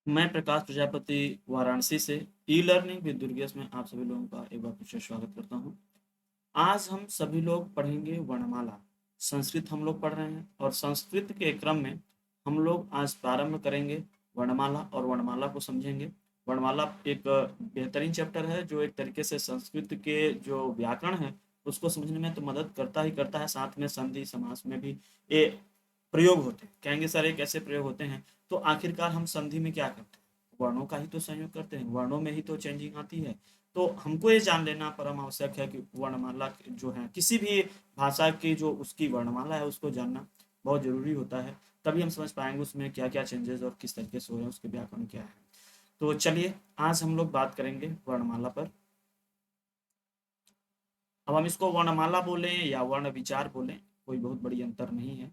मैं प्रकाश प्रजापति वाराणसी से e learning with Durgesh में आप सभी लोगों का एक बार फिर से स्वागत करता हूँ। आज हम सभी लोग पढ़ेंगे वर्णमाला। संस्कृत हम लोग पढ़ रहे हैं और संस्कृत के क्रम में हम लोग आज प्रारंभ करेंगे वर्णमाला और वर्णमाला को समझेंगे। वर्णमाला एक बेहतरीन चैप्टर है जो एक तरीके से संस्कृत के जो व्याकरण है उसको समझने में तो मदद करता है, साथ में संधि समास में भी ये प्रयोग होते हैं। कहेंगे सर ये कैसे प्रयोग होते हैं? तो आखिरकार हम संधि में क्या करते हैं? वर्णों का ही तो संयोग करते हैं, वर्णों में ही तो चेंजिंग आती है। तो हमको ये जान लेना परम आवश्यक है कि वर्णमाला जो है किसी भी भाषा की जो उसकी वर्णमाला है उसको जानना बहुत जरूरी होता है। तभी हम समझ पाएंगे उसमें क्या क्या चेंजेस और किस तरीके से हो रहे हैं, उसके व्याकरण क्या है। तो चलिए आज हम लोग बात करेंगे वर्णमाला पर। अब हम इसको वर्णमाला बोलें या वर्ण विचार बोलें, कोई बहुत बड़ी अंतर नहीं है।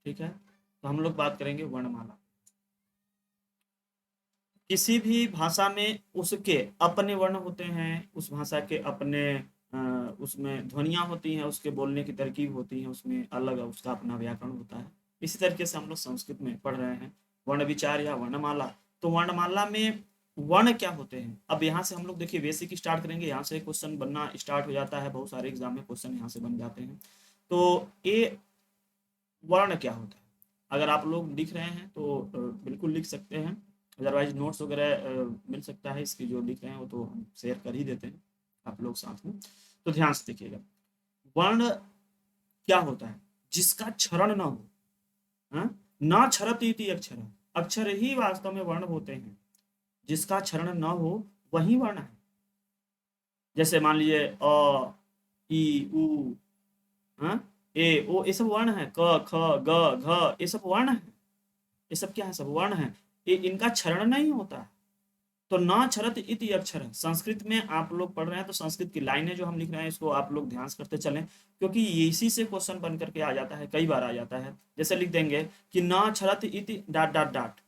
ठीक है, तो हम लोग बात करेंगे वर्णमाला। किसी भी भाषा में उसके अपने वर्ण होते हैं, उस भाषा के अपने उसमें ध्वनियाँ होती हैं, उसके बोलने की तरकीब होती है, उसमें अलग उसका अपना व्याकरण होता है। इसी तरीके से हम लोग संस्कृत में पढ़ रहे हैं वर्ण विचार या वर्णमाला। तो वर्णमाला में वर्ण क्या होते हैं? अब यहाँ से हम लोग देखिए बेसिक स्टार्ट करेंगे, यहाँ से क्वेश्चन बनना स्टार्ट हो जाता है, बहुत सारे एग्जाम में क्वेश्चन यहाँ से बन जाते हैं। तो ये वर्ण क्या होता है? अगर आप लोग लिख रहे हैं तो बिल्कुल लिख सकते हैं, अदरवाइज नोट्स वगैरह मिल सकता है इसकी, जो लिख रहे हैं वो तो हम शेयर कर ही देते हैं आप लोग साथ में। तो ध्यान से देखिएगा, वर्ण क्या होता है? जिसका क्षरण न हो। हाँ? ना क्षरत इति अक्षर, अक्षर ही वास्तव में वर्ण होते हैं। जिसका क्षरण न हो वही वर्ण है। जैसे मान लीजिए अ, ई, उ, हाँ, ए, ओ, ये सब वर्ण है। क, ख, ग, घ, ये सब वर्ण है। ये सब क्या है? सब वर्ण है। ये इनका क्षरण नहीं होता है। तो न क्षरत इति अक्षर है। संस्कृत में आप लोग पढ़ रहे हैं तो संस्कृत की लाइनें जो हम लिख रहे हैं इसको आप लोग ध्यान से करते चलें, क्योंकि ये इसी से क्वेश्चन बन करके आ जाता है, कई बार आ जाता है। जैसे लिख देंगे कि न क्षरत इति डॉट डॉट डॉट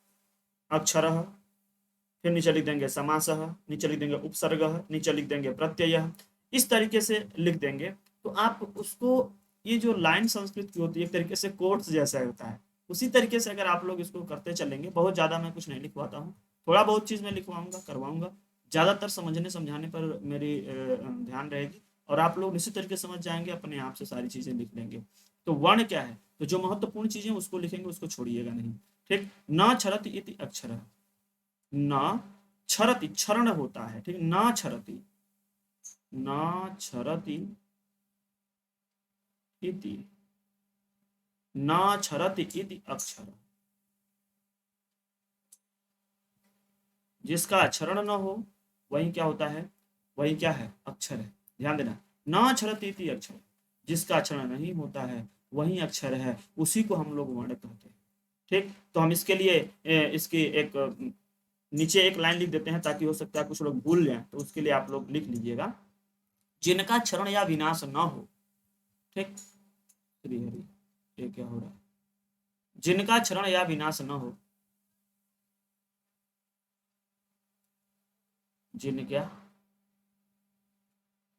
अक्षर, फिर नीचे लिख देंगे समास, नीचे लिख देंगे उपसर्ग, नीचे लिख देंगे प्रत्यय। इस तरीके से लिख देंगे तो आप उसको, ये जो लाइन संस्कृत की होती है एक तरीके से कोट्स जैसा होता है, उसी तरीके से अगर आप लोग इसको करते चलेंगे, बहुत ज़्यादा मैं कुछ नहीं लिखवाता हूँ, थोड़ा बहुत चीज़ मैं लिखवाऊंगा करवाऊंगा, ज़्यादातर समझने समझाने पर मेरी ध्यान रहेगी और आप लोग निश्चित तरीके से समझ जाएंगे, अपने आप से सारी चीज़ें लिख लेंगे। तो वर्ण क्या है? तो जो महत्वपूर्ण चीज़ें उसको लिखेंगे, उसको छोड़िएगा नहीं। ठीक, न क्षरति इति अक्षर, न क्षरति क्षरण होता है, ठीक, न क्षरति, न क्षरति इति, न क्षरति इति अक्षर। जिसका क्षरण न हो वही क्या होता है? वही क्या है? अक्षर है। ध्यान देना, न क्षरति इति अक्षर, जिसका क्षरण नहीं होता है वही अक्षर है, उसी को हम लोग वर्ण कहते हैं। ठीक, तो हम इसके लिए इसकी एक नीचे एक लाइन लिख देते हैं ताकि हो सकता है कुछ लोग भूल जाएं, तो उसके लिए आप लोग लिख लीजिएगा, जिनका क्षरण या विनाश न हो। ठीक, श्री हरि, ये क्या हो रहा है? जिनका क्षरण या विनाश न हो, जिनका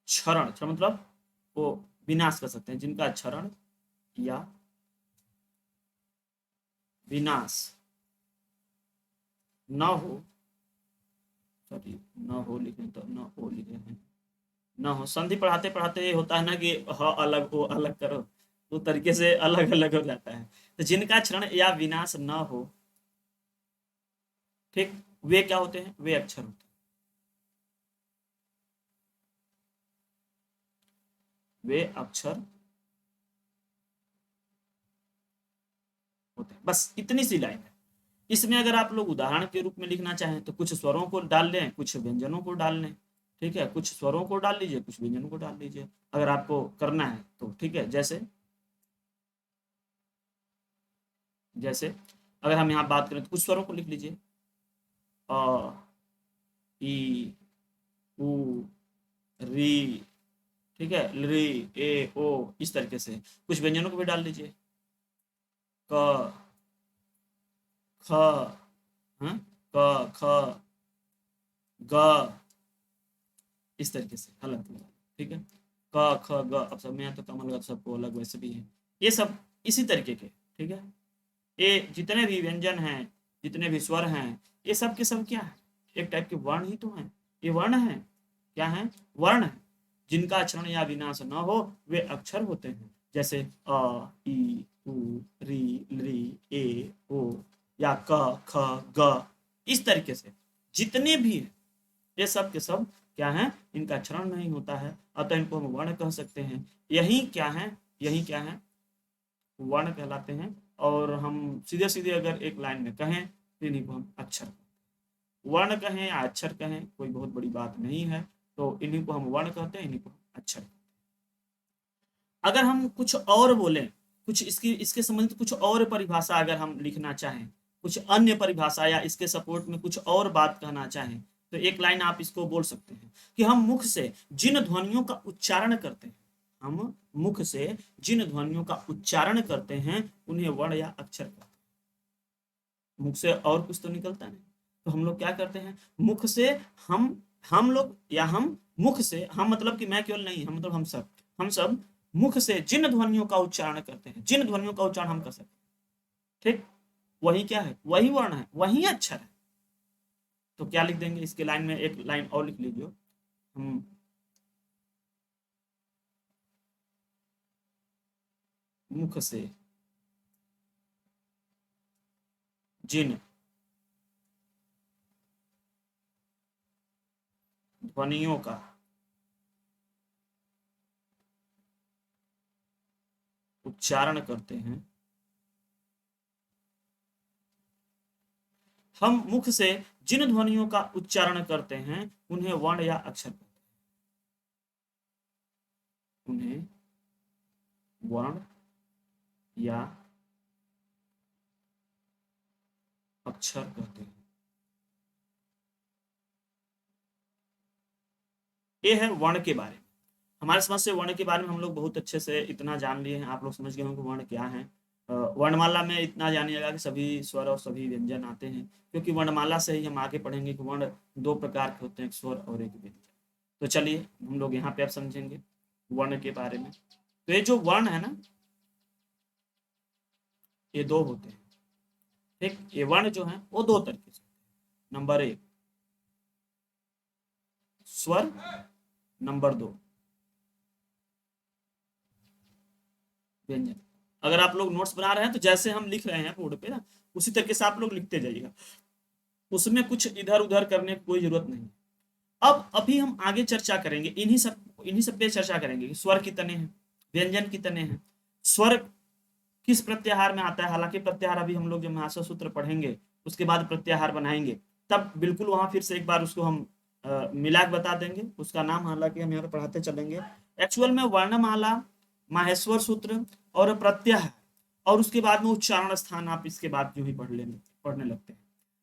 क्षरण, क्षरण मतलब वो विनाश कर सकते हैं, जिनका क्षरण या विनाश न हो, सॉरी न हो लिखे तो न हो लिखे हैं, न हो। संधि पढ़ाते पढ़ाते होता है ना कि ह अलग ओ अलग करो, तो तरीके से अलग अलग हो जाता है। तो जिनका क्षरण या विनाश न हो, ठीक, वे क्या होते हैं? वे अक्षर होते हैं। वे अक्षर होते हैं। बस इतनी सी लाइन है। इसमें अगर आप लोग उदाहरण के रूप में लिखना चाहें तो कुछ स्वरों को डाल लें, कुछ व्यंजनों को डाल लें। ठीक है, कुछ स्वरों को डाल लीजिए, कुछ व्यंजनों को डाल लीजिए, अगर आपको करना है तो। ठीक है, जैसे जैसे अगर हम यहाँ बात करें तो कुछ स्वरों को लिख लीजिए, अ, ई, उ, री, ठीक है, री, ए, ओ, इस तरीके से। कुछ व्यंजनों को भी डाल लीजिए, क, ख, हाँ, क, ख, ग, इस तरीके से अलग अलग। ठीक है, क, ख, ग, अब सब में यहाँ तो कम अलग, सबको अलग वैसे भी है, ये सब इसी तरीके के। ठीक है, ये जितने भी व्यंजन हैं जितने भी स्वर हैं ये सब के सब क्या है, एक टाइप के वर्ण ही तो हैं। ये वर्ण है, क्या है, वर्ण है। जिनका चरण या विनाश न हो वे अक्षर होते हैं। जैसे अ, ई, उ, री, ली, ए, ओ, या क, ख, ग, इस तरीके से जितने भी हैं ये सब के सब क्या है, इनका चरण नहीं होता है, अतः इनको हम वर्ण कह सकते हैं। यही क्या है, यही क्या है, वर्ण कहलाते हैं। और हम सीधे सीधे अगर एक लाइन में कहें तो इन्हीं को हम अक्षर, वर्ण कहें या अक्षर कहें कोई बहुत बड़ी बात नहीं है। तो इन्हीं को हम वर्ण कहते हैं, इन्हीं को हम अक्षर। अगर हम कुछ और बोलें, कुछ इसकी इसके संबंधित कुछ और परिभाषा अगर हम लिखना चाहें, कुछ अन्य परिभाषा या इसके सपोर्ट में कुछ और बात कहना चाहें, तो एक लाइन आप इसको बोल सकते हैं कि हम मुख से जिन ध्वनियों का उच्चारण करते हैं, हम मुख से जिन ध्वनियों का उच्चारण करते हैं उन्हें वर्ण या अक्षर कहते हैं। मुख से और कुछ तो निकलता नहीं, तो हम लोग क्या करते हैं, मुख से हम लोग या हम मुख से, हम मतलब कि मैं केवल नहीं, हम मतलब हम सब मुख से जिन ध्वनियों का उच्चारण करते हैं, जिन ध्वनियों का उच्चारण हम कर सकते हैं, ठीक, वही क्या है, वही वर्ण है, वही अक्षर है। तो क्या लिख देंगे इसके लाइन में, एक लाइन और लिख लीजिए, हम मुख से जिन ध्वनियों का उच्चारण करते हैं, हम मुख से जिन ध्वनियों का उच्चारण करते हैं उन्हें वर्ण या अक्षर कहते हैं, उन्हें वर्ण या अक्षर कहते हैं। ये है वर्ण के बारे में। हमारे समझ से वर्ण के बारे में हम लोग बहुत अच्छे से इतना जान लिए हैं, आप लोग समझ गए होंगे वर्ण क्या है। वर्णमाला में इतना जानिएगा कि सभी स्वर और सभी व्यंजन आते हैं, क्योंकि वर्णमाला से ही हम आगे पढ़ेंगे कि वर्ण दो प्रकार के होते हैं, एक स्वर और एक व्यंजन। तो चलिए हम लोग यहाँ पे अब समझेंगे वर्ण के बारे में। तो ये जो वर्ण है ना, ये दो होते हैं, ठीक, ये वर्ण जो है वो दो तरीके से। नंबर एक स्वर, नंबर दो व्यंजन। अगर आप लोग नोट्स बना रहे हैं तो जैसे हम लिख रहे हैं बोर्ड पे ना, उसी तरीके से आप लोग लिखते जाइएगा, उसमें कुछ इधर उधर करने की कोई जरूरत नहीं। अब अभी हम आगे चर्चा करेंगे, इन्हीं सब पे चर्चा करेंगे कि स्वर कितने हैं, व्यंजन कितने हैं, स्वर किस प्रत्याहार में आता है। हालांकि प्रत्याहार अभी हम लोग जब महाशय सूत्र पढ़ेंगे उसके बाद प्रत्याहार बनाएंगे, तब बिल्कुल वहां फिर से एक बार उसको हम मिला के बता देंगे, उसका नाम हालांकि हम यहाँ पे पढ़ाते चलेंगे। एक्चुअल में वर्णमाला, माहेश्वर सूत्र और प्रत्याहार, और उसके बाद में उच्चारण स्थान, आप इसके बाद जो ही पढ़ने लगते हैं।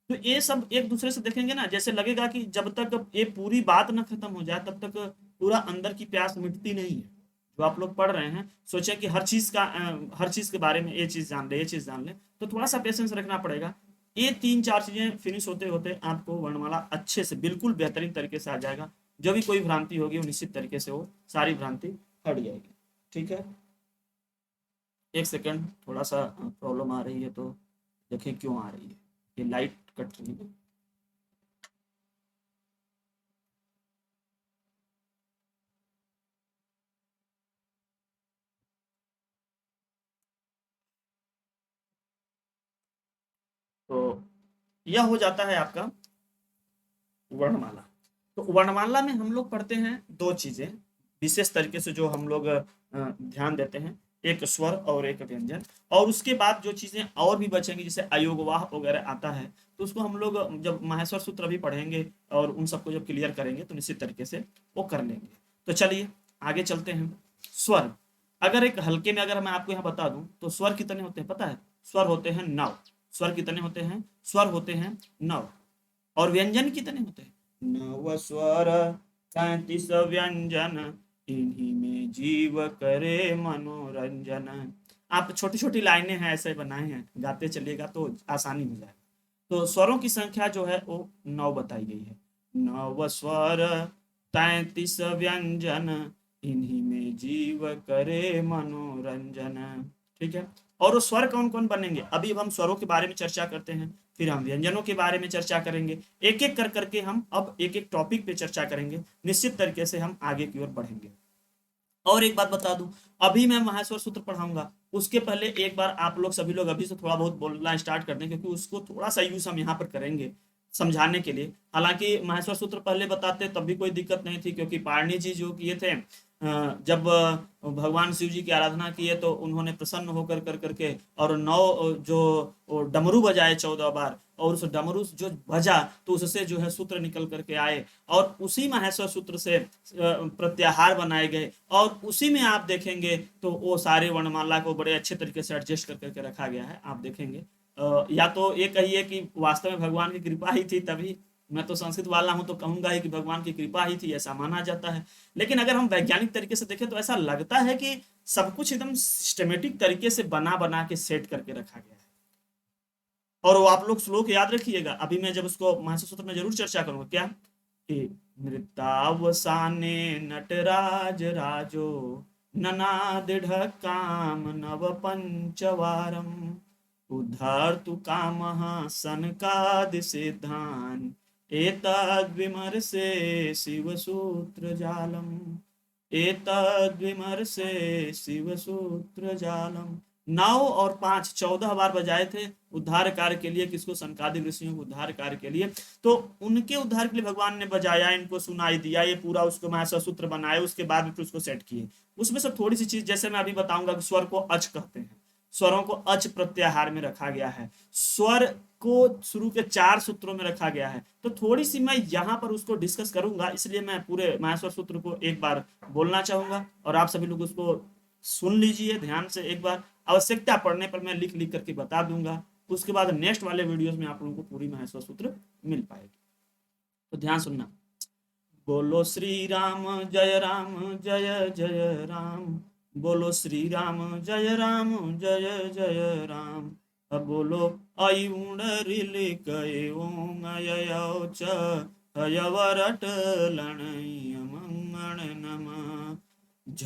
तो ये सब एक दूसरे से देखेंगे ना, जैसे लगेगा कि जब तक ये पूरी बात न खत्म हो जाए तब तक पूरा अंदर की प्यास मिटती नहीं है। जो आप लोग पढ़ रहे हैं सोचे कि हर चीज के बारे में ये चीज जान ले, ये चीज जान ले, तो थोड़ा सा पेशेंस रखना पड़ेगा। ये तीन चार चीजें फिनिश होते होते आपको वर्णमाला अच्छे से बिल्कुल बेहतरीन तरीके से आ जाएगा। जो भी कोई भ्रांति होगी वो निश्चित तरीके से वो सारी भ्रांति हट जाएगी। ठीक है, एक सेकंड, थोड़ा सा प्रॉब्लम आ रही है तो देखें क्यों आ रही है। ये लाइट कट रही है। तो यह हो जाता है आपका वर्णमाला। तो वर्णमाला में हम लोग पढ़ते हैं दो चीजें विशेष तरीके से, जो हम लोग ध्यान देते हैं, एक स्वर और एक व्यंजन। और उसके बाद जो चीजें और भी बचेंगी, जैसे अयोगवाह वगैरह आता है, तो उसको हम लोग जब माहेश्वर सूत्र भी पढ़ेंगे और उन सबको जब क्लियर करेंगे तो निश्चित तरीके से वो कर लेंगे। तो चलिए आगे चलते हैं। स्वर, अगर एक हल्के में अगर मैं आपको यहाँ बता दूं तो स्वर कितने होते हैं पता है, स्वर होते हैं 9। स्वर कितने होते हैं, स्वर होते हैं 9। और व्यंजन कितने होते हैं, 9 स्वर 37 व्यंजन, इन्हीं में जीव करे मनोरंजन। आप छोटी छोटी लाइनें हैं ऐसे बनाए हैं, गाते चलिएगा तो आसानी हो जाएगा। तो स्वरों की संख्या जो है वो 9 बताई गई है। 9 स्वर 33 व्यंजन, इन्हीं में जीव करे मनोरंजन। ठीक है, और वो स्वर कौन कौन बनेंगे, अभी अब हम स्वरों के बारे में चर्चा करते हैं, फिर हम व्यंजनों के बारे में चर्चा करेंगे, एक एक कर करके हम अब एक एक टॉपिक पे चर्चा करेंगे, निश्चित तरीके से हम आगे की ओर बढ़ेंगे। और एक बात बता दूं, अभी मैं माहेश्वर सूत्र पढ़ाऊंगा, उसके पहले एक बार आप लोग सभी लोग अभी से थोड़ा बहुत बोलना स्टार्ट कर दें, क्योंकि उसको थोड़ा सा यूज हम यहाँ पर करेंगे समझाने के लिए। हालांकि माहेश्वर सूत्र पहले बताते तब भी कोई दिक्कत नहीं थी, क्योंकि पारणी जी जो किए थे, जब भगवान शिव जी की आराधना किए तो उन्होंने प्रसन्न होकर कर करके और नौ जो डमरू बजाए 14 बार, और उस डमरू जो बजा तो उससे जो है सूत्र निकल करके आए, और उसी माहेश्वर सूत्र से प्रत्याहार बनाए गए, और उसी में आप देखेंगे तो वो सारे वर्णमाला को बड़े अच्छे तरीके से एडजस्ट कर करके रखा गया है, आप देखेंगे। या तो ये कहिए कि वास्तव में भगवान की कृपा ही थी तभी, मैं तो संस्कृत वाला हूं तो कहूंगा ही कि भगवान की कृपा ही थी, ऐसा माना जाता है। लेकिन अगर हम वैज्ञानिक तरीके से देखें तो ऐसा लगता है कि सब कुछ एकदम सिस्टमेटिक तरीके से बना बना के सेट करके रखा गया है। और वो आप लोग श्लोक याद रखिएगा, अभी मैं जब उसको महाशय सूत्र में जरूर चर्चा करूंगा, क्या कि नृतावसाने नटराज राजो ननाद काम नव पंचवारम उद्धर्तु कामः सनकादि सिद्धान् एतद्विमर्शे शिवसूत्र जालम, एतद्विमर्शे शिवसूत्र जालम। 9 और 5 14 बार बजाए थे उद्धार कार्य के लिए, किसको, सनकादि ऋषियों को उद्धार कार्य के लिए। तो उनके उद्धार के लिए भगवान ने बजाया, इनको सुनाई दिया, ये पूरा उसको माया सूत्र बनाए, उसके बाद में फिर उसको सेट किए। उसमें से थोड़ी सी चीज जैसे मैं अभी बताऊंगा कि स्वर को अच कहते हैं, स्वरों को अच प्रत्याहार में रखा गया है, स्वर को शुरू के 4 सूत्रों में रखा गया है। तो थोड़ी सी मैं यहाँ पर उसको डिस्कस करूंगा, इसलिए मैं पूरे माहेश्वर सूत्र को एक बार बोलना चाहूंगा, और आप सभी लोग उसको सुन लीजिए ध्यान से एक बार, आवश्यकता पड़ने पर मैं लिख लिख करके बता दूंगा। उसके बाद नेक्स्ट वाले वीडियोस में आप लोगों को पूरी माहेश्वर सूत्र मिल पाएगी, तो ध्यान सुनना। बोलो श्री राम जय जय राम, बोलो श्री राम जय जय राम। अब बोलो आई उड़रिल कय ओंग अयौ च हयवरट लणय मंगण नम झ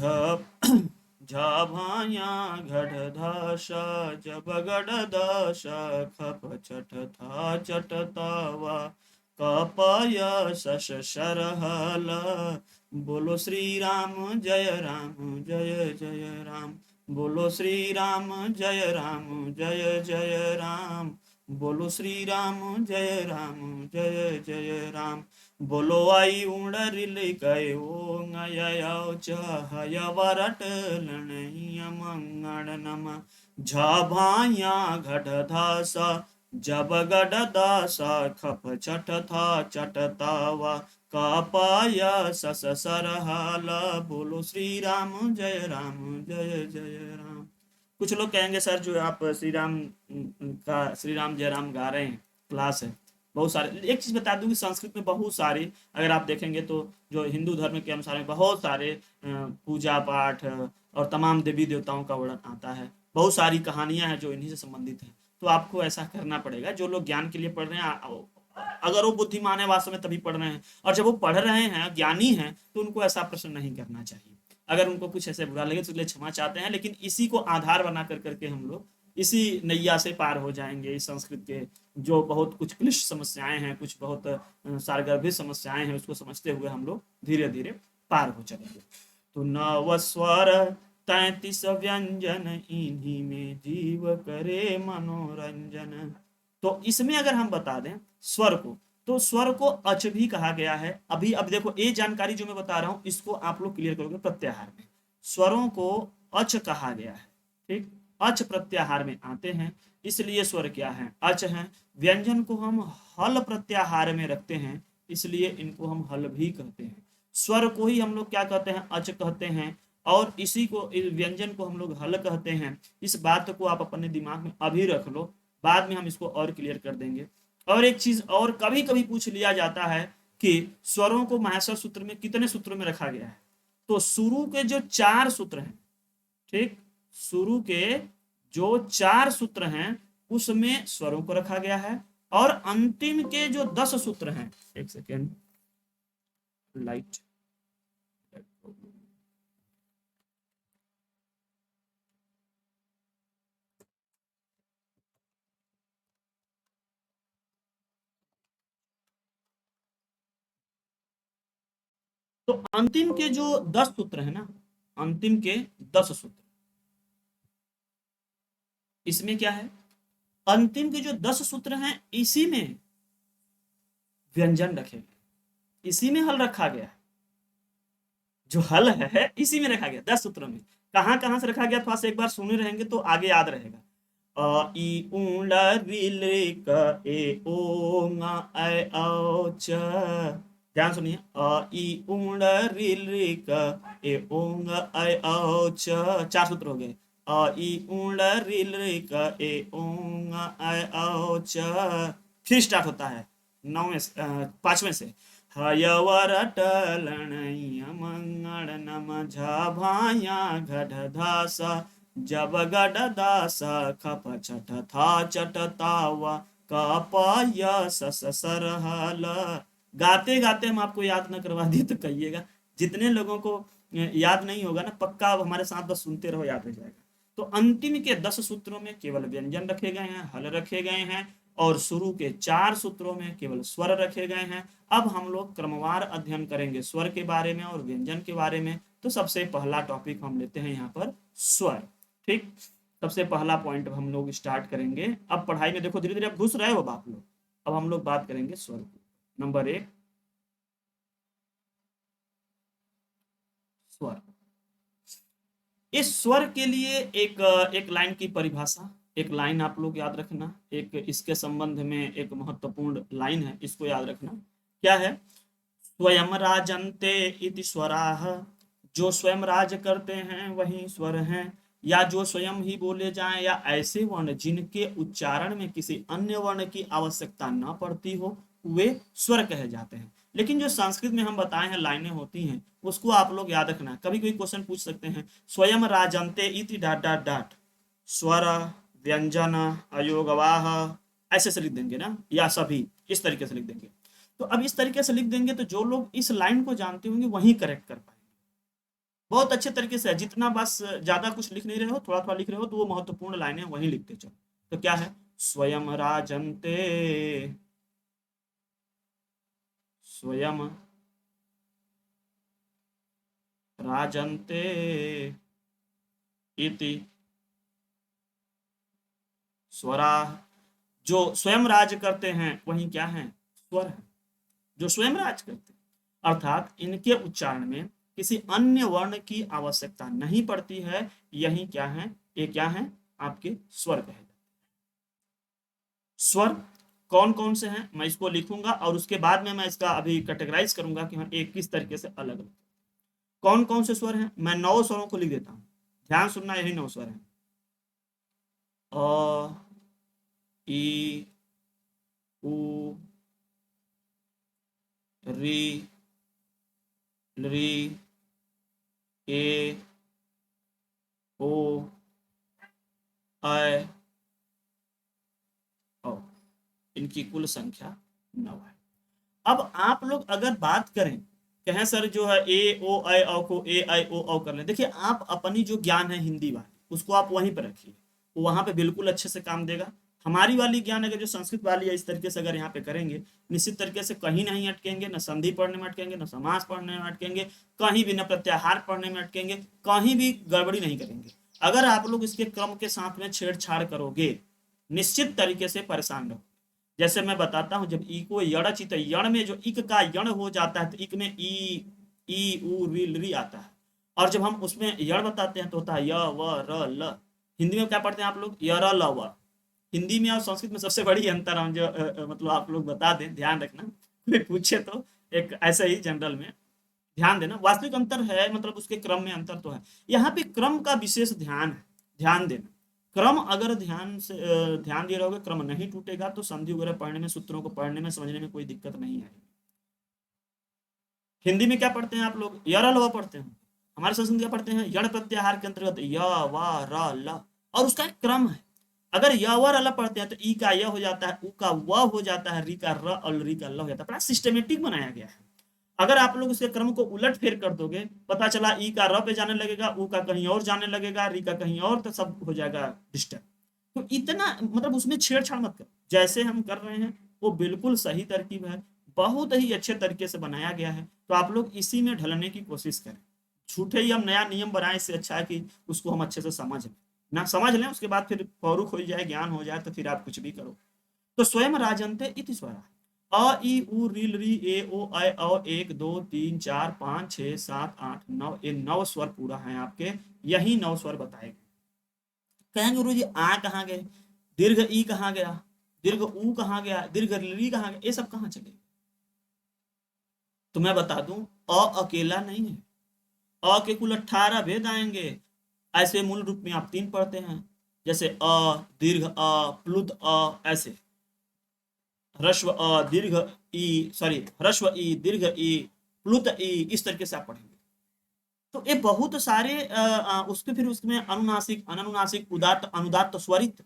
झाभाया घट धाशा जब गढ़ दाशा खप छठ था चटतावा कपाय शश शरहल। बोलो श्री राम जय जय राम, बोलो श्री राम जय राम, बोलो श्री राम जय राम। बोलो आई उड़रिल कय ओंग अयौ च हयवरट लणय मंगण नम झाभाया घट धासा जब गढ़ दासा खप छठ था चटतावा कापाया सस सरहाला। बोलो श्री राम जय जय राम। कुछ लोग कहेंगे सर जो आप श्री राम जय राम गा रहे हैं, क्लास है, बहुत सारे। एक चीज बता दूं कि संस्कृत में बहुत सारे, अगर आप देखेंगे तो जो हिंदू धर्म के अनुसार में बहुत सारे पूजा पाठ और तमाम देवी देवताओं का वर्णन आता है, बहुत सारी कहानियां हैं जो इन्हीं से संबंधित हैं। तो आपको ऐसा करना पड़ेगा, जो लोग ज्ञान के लिए पढ़ रहे हैं, अगर वो बुद्धिमान है वास्तव में तभी पढ़ रहे हैं, और जब वो पढ़ रहे हैं ज्ञानी हैं तो उनको ऐसा प्रश्न नहीं करना चाहिए। अगर उनको कुछ ऐसे बुरा लगे तो इसलिए क्षमा चाहते हैं, लेकिन इसी को आधार बना कर करके हम लोग इसी नैया से पार हो जाएंगे। इस संस्कृत के जो बहुत कुछ क्लिष्ट समस्याएं हैं, कुछ बहुत सारगर्भित समस्याएं हैं, उसको समझते हुए हम लोग धीरे धीरे पार हो चलेंगे। तो नव स्वर 33 व्यंजन इन्हीं में जीव करे मनोरंजन। तो इसमें अगर हम बता दें स्वर को, तो स्वर को अच भी कहा गया है। अभी अब देखो ये जानकारी जो मैं बता रहा हूं इसको आप लोग क्लियर करोगे प्रत्याहार में। स्वरों को अच कहा गया है, ठीक, अच प्रत्याहार में आते हैं, इसलिए स्वर क्या है, अच है। व्यंजन को हम हल प्रत्याहार में रखते हैं, इसलिए इनको हम हल भी कहते हैं। स्वर को ही हम लोग क्या कहते हैं, अच कहते हैं, और इसी को, इस व्यंजन को हम लोग हल कहते हैं। इस बात को आप अपने दिमाग में अभी रख लो, बाद में हम इसको और क्लियर कर देंगे। और एक चीज और कभी कभी पूछ लिया जाता है कि स्वरों को माहेश्वर सूत्र में कितने सूत्रों में रखा गया है। तो शुरू के जो 4 सूत्र हैं, ठीक, शुरू के जो 4 सूत्र हैं उसमें स्वरों को रखा गया है, और अंतिम के जो 10 सूत्र हैं, एक सेकेंड, लाइट, तो अंतिम के जो 10 सूत्र है ना, अंतिम के 10 सूत्र, इसमें क्या है, अंतिम के जो 10 सूत्र हैं इसी में व्यंजन रखे गए, इसी में हल रखा गया है। जो हल है इसी में रखा गया 10 सूत्रों में। कहाँ कहाँ से रखा गया, थोड़ा सा एक बार सुने रहेंगे तो आगे याद रहेगा। अ ई उ ल ऋ ल क ए ओ ङ ऐ औ च, ध्यान सुनिए, अ ई उ ल ऋ ल क ए ओ ङ ऐ औ च, 4 सूत्र हो गए। अ ई उ ल ऋ ल क ए ओ ङ ऐ औ च। फिर स्टार्ट होता है 9वें 5वें से, हयवर टलणय मंगल नम झाभाया गढ़ धासा, जब गढ़ दासा खप छठ था चट तावा कपाय सस सरहल। गाते गाते हम आपको याद न करवा दिए तो कहिएगा, जितने लोगों को याद नहीं होगा ना, पक्का अब हमारे साथ बस सुनते रहो, याद हो जाएगा। तो अंतिम के 10 सूत्रों में केवल व्यंजन रखे गए हैं, हल रखे गए हैं, और शुरू के 4 सूत्रों में केवल स्वर रखे गए हैं। अब हम लोग क्रमवार अध्ययन करेंगे स्वर के बारे में और व्यंजन के बारे में। तो सबसे पहला टॉपिक हम लेते हैं यहाँ पर स्वर। ठीक, सबसे पहला पॉइंट हम लोग स्टार्ट करेंगे। अब पढ़ाई में देखो धीरे धीरे अब घुस रहे हो आप लोग। अब हम लोग बात करेंगे स्वर की। नंबर 1, स्वर। इस स्वर के लिए एक लाइन की परिभाषा, एक लाइन आप लोग याद रखना, एक इसके संबंध में एक महत्वपूर्ण लाइन है, इसको याद रखना। क्या है, स्वयं राजन्ते इति स्वराः, जो स्वयं राज करते हैं वही स्वर हैं, या जो स्वयं ही बोले जाएं, या ऐसे वर्ण जिनके उच्चारण में किसी अन्य वर्ण की आवश्यकता न पड़ती हो, वे स्वर कहे जाते हैं। लेकिन जो संस्कृत में हम बताए हैं लाइनें होती हैं, उसको आप लोग याद रखना। कभी कोई क्वेश्चन पूछ सकते हैं, स्वयं राजन्ते इति डाट डाट डाट, स्वर, व्यंजन, अयोगवाह, ऐसे से लिख देंगे ना, या सभी इस तरीके से लिख देंगे। तो अब इस तरीके से लिख देंगे तो जो लोग इस लाइन को जानते होंगे वही करेक्ट कर पाएंगे बहुत अच्छे तरीके से। जितना बस ज्यादा कुछ लिख नहीं रहे हो, थोड़ा थोड़ा लिख रहे हो, तो वो महत्वपूर्ण लाइनें वहीं लिखते चलो। तो क्या है, स्वयं राजन्ते, स्वयं राजन्ते इति स्वरा, जो स्वयं राज करते हैं वही क्या है, स्वर है, जो स्वयं राज करते हैं। अर्थात इनके उच्चारण में किसी अन्य वर्ण की आवश्यकता नहीं पड़ती है, यही क्या है, ये क्या है, आपके स्वर कहे जाते हैं। स्वर कौन कौन से हैं मैं इसको लिखूंगा, और उसके बाद में मैं इसका अभी कैटेगराइज करूंगा कि हाँ एक किस तरीके से अलग अलग कौन कौन से स्वर हैं। मैं 9 स्वरों को लिख देता हूँ, ध्यान सुनना, यही 9 स्वर हैं। अ ई उ री री ए ओ ऐ औ, इनकी कुल संख्या 9 है। अब आप लोग अगर बात करें, कहें सर जो है ए ओ ऐ औ को ए ऐ ओ औ कर लें, देखिए आप अपनी जो ज्ञान है हिंदी वाली उसको आप वहीं पर रखिए, वहां पे बिल्कुल अच्छे से काम देगा। हमारी वाली ज्ञान अगर जो संस्कृत वाली है इस तरीके से अगर यहाँ पे करेंगे, निश्चित तरीके से कहीं नहीं अटकेंगे, न संधि पढ़ने में अटकेंगे, न समास पढ़ने में अटकेंगे, कहीं भी न प्रत्याहार पढ़ने में अटकेंगे, कहीं भी गड़बड़ी नहीं करेंगे। अगर आप लोग इसके क्रम के साथ में छेड़छाड़ करोगे, निश्चित तरीके से परेशान रहो। जैसे मैं बताता हूं, जब ई को यड़ चित, यण में जो इक का यण हो जाता है तो इक में ई उ री आता है, और जब हम उसमें यड़ बताते हैं तो होता है य व र ल। हिंदी में क्या पढ़ते हैं आप लोग, य र ल व। हिंदी में और संस्कृत में सबसे बड़ी अंतर हम जो मतलब आप लोग बता दें, ध्यान रखना, कोई पूछे तो एक ऐसे ही जनरल में ध्यान देना, वास्तविक अंतर है, मतलब उसके क्रम में अंतर तो है। यहाँ पे क्रम का विशेष ध्यान है, ध्यान देना। क्रम अगर ध्यान से ध्यान दिए रहोगे, क्रम नहीं टूटेगा, तो संधि वगैरह पढ़ने में, सूत्रों को पढ़ने में, समझने में कोई दिक्कत नहीं आएगी। हिंदी में क्या पढ़ते हैं आप लोग, य र ल व पढ़ते हैं, हमारे संस्कृत क्या पढ़ते हैं, यण प्रत्याहार के अंतर्गत य व र ल, और उसका एक क्रम है। अगर य व र ल पढ़ते हैं तो ई का य हो जाता है, उ का व हो जाता है, री का र और री का ल हो जाता है। बड़ा सिस्टमेटिक बनाया गया है। अगर आप लोग इसके क्रम को उलट फेर कर दोगे, पता चला ई का र पे जाने लगेगा, उ का कहीं और जाने लगेगा, री का कहीं और, तो सब हो जाएगा डिस्टर्ब। तो इतना मतलब उसमें छेड़छाड़ मत कर, जैसे हम कर रहे हैं वो बिल्कुल सही तरकीब है। बहुत ही अच्छे तरीके से बनाया गया है, तो आप लोग इसी में ढलने की कोशिश करें। झूठे ही हम नया नियम बनाए, इससे अच्छा है कि उसको हम अच्छे से समझ लें, ना समझ लें उसके बाद फिर फौरुक हो जाए, ज्ञान हो जाए, तो फिर आप कुछ भी करो। तो स्वयं राजन्ते इति स्वरा, अ ई उ रील री ए ओ ऐ औ, 1 2 3 4 5 6 7 8 9, ये 9 स्वर पूरा है आपके, यही 9 स्वर बताए गए। कहेंगे गुरु जी आ कहाँ गए, दीर्घ ई कहाँ गया, दीर्घ ऊ कहाँ गया, दीर्घ री कहाँ गया, ये सब कहाँ चले? तो मैं बता दूं, अकेला नहीं है, के कुल 18 भेद आएंगे। ऐसे मूल रूप में आप 3 पढ़ते हैं, जैसे दीर्घ प्लुत ऐसे ह्रस्व दीर्घ ई, सॉरी ह्रस्व ई, दीर्घ ई, प्लुत ई, इस तरीके से आप पढ़ेंगे। तो ये बहुत सारे उसके फिर उसमें अनुनासिक, अननुनासिक, उदात्त, अनुदात्त, स्वरित,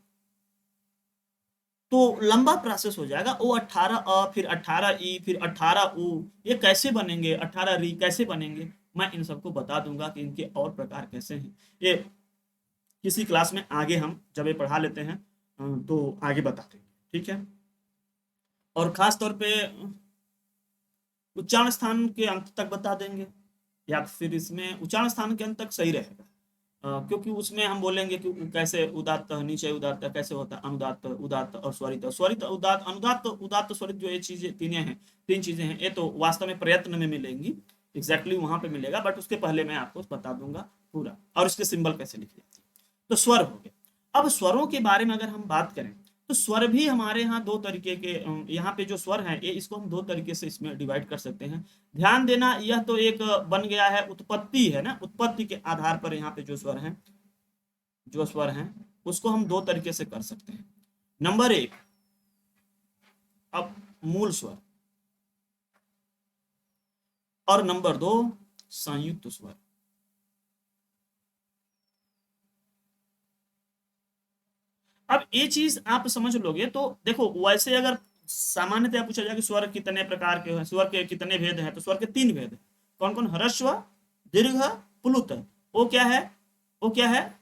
तो लंबा प्रोसेस हो जाएगा। ओ 18 फिर 18 ई, फिर 18 ऊ, ये कैसे बनेंगे, 18 री कैसे बनेंगे, मैं इन सबको बता दूंगा कि इनके और प्रकार कैसे हैं। ये किसी क्लास में आगे हम जब ये पढ़ा लेते हैं तो आगे बता देंगे, ठीक है। और खास तौर पे उच्चारण स्थान के अंत तक बता देंगे, या फिर इसमें उच्चारण स्थान के अंत तक सही रहेगा, क्योंकि उसमें हम बोलेंगे कि कैसे उदात्त, नीचे उदात्त कैसे होता है, अनुदात्त, उदात्त और स्वरित, स्वरित उदात्त, अनुदात्त, उदात्त स्वरित, जो ये चीजें तीन चीजें हैं, ये तो वास्तव में प्रयत्न में मिलेंगी, एग्जैक्टली वहां पे मिलेगा, बट उसके पहले मैं आपको बता दूंगा पूरा, और इसके सिंबल कैसे लिखे जाते हैं। तो स्वर हो गए। अब स्वरों के बारे में अगर हम बात करें, तो स्वर भी हमारे यहाँ दो तरीके के, यहाँ पे जो स्वर हैं ये, इसको हम दो तरीके से इसमें डिवाइड कर सकते हैं। ध्यान देना, यह तो एक बन गया है उत्पत्ति है ना, उत्पत्ति के आधार पर यहाँ पे जो स्वर हैं उसको हम दो तरीके से कर सकते हैं। नंबर 1, अब मूल स्वर, और नंबर 2 संयुक्त स्वर। अब ये चीज आप समझ लोगे तो देखो, वैसे अगर सामान्यतः पूछा जाए कि स्वर कितने प्रकार के हैं, स्वर के कितने भेद हैं, तो स्वर के 3 भेद हैं। कौन कौन? ह्रस्व, दीर्घ, प्लुत। वो क्या है? वो क्या है?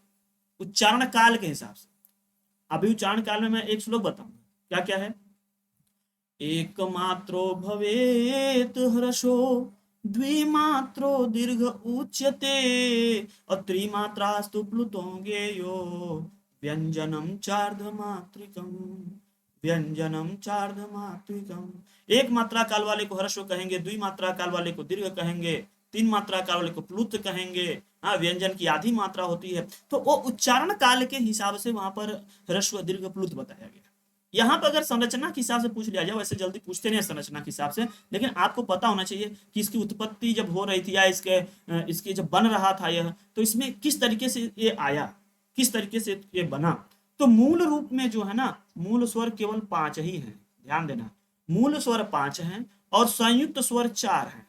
उच्चारण काल के हिसाब से। अभी उच्चारण काल में मैं एक श्लोक बताऊंगा, क्या क्या है। एकमात्रो भवेत ह्रस्वो, द्विमात्रो दीर्घ उच्यते, और त्रिमात्रास्तु प्लुतो ज्ञेयो, व्यंजनम चार्धमात्रिकम, व्यंजनम चार्धमात्रिकम। एक मात्रा काल वाले को ह्रस्व कहेंगे, द्विमात्रा काल वाले को दीर्घ कहेंगे, 3 मात्रा काल वाले को प्लुत कहेंगे। हाँ, व्यंजन की आधी मात्रा होती है, तो वो उच्चारण काल के हिसाब से वहां पर ह्रस्व, दीर्घ, प्लुत बताया गया। यहाँ पर अगर संरचना के हिसाब से पूछ लिया जाए, वैसे जल्दी पूछते नहीं संरचना के हिसाब से, लेकिन आपको पता होना चाहिए कि इसकी उत्पत्ति जब हो रही थी, या इसके जब बन रहा था यह, तो इसमें किस तरीके से ये आया, किस तरीके से ये बना। तो मूल रूप में जो है ना, मूल स्वर केवल 5 ही हैं, ध्यान देना, मूल स्वर 5 हैं और संयुक्त स्वर 4 हैं।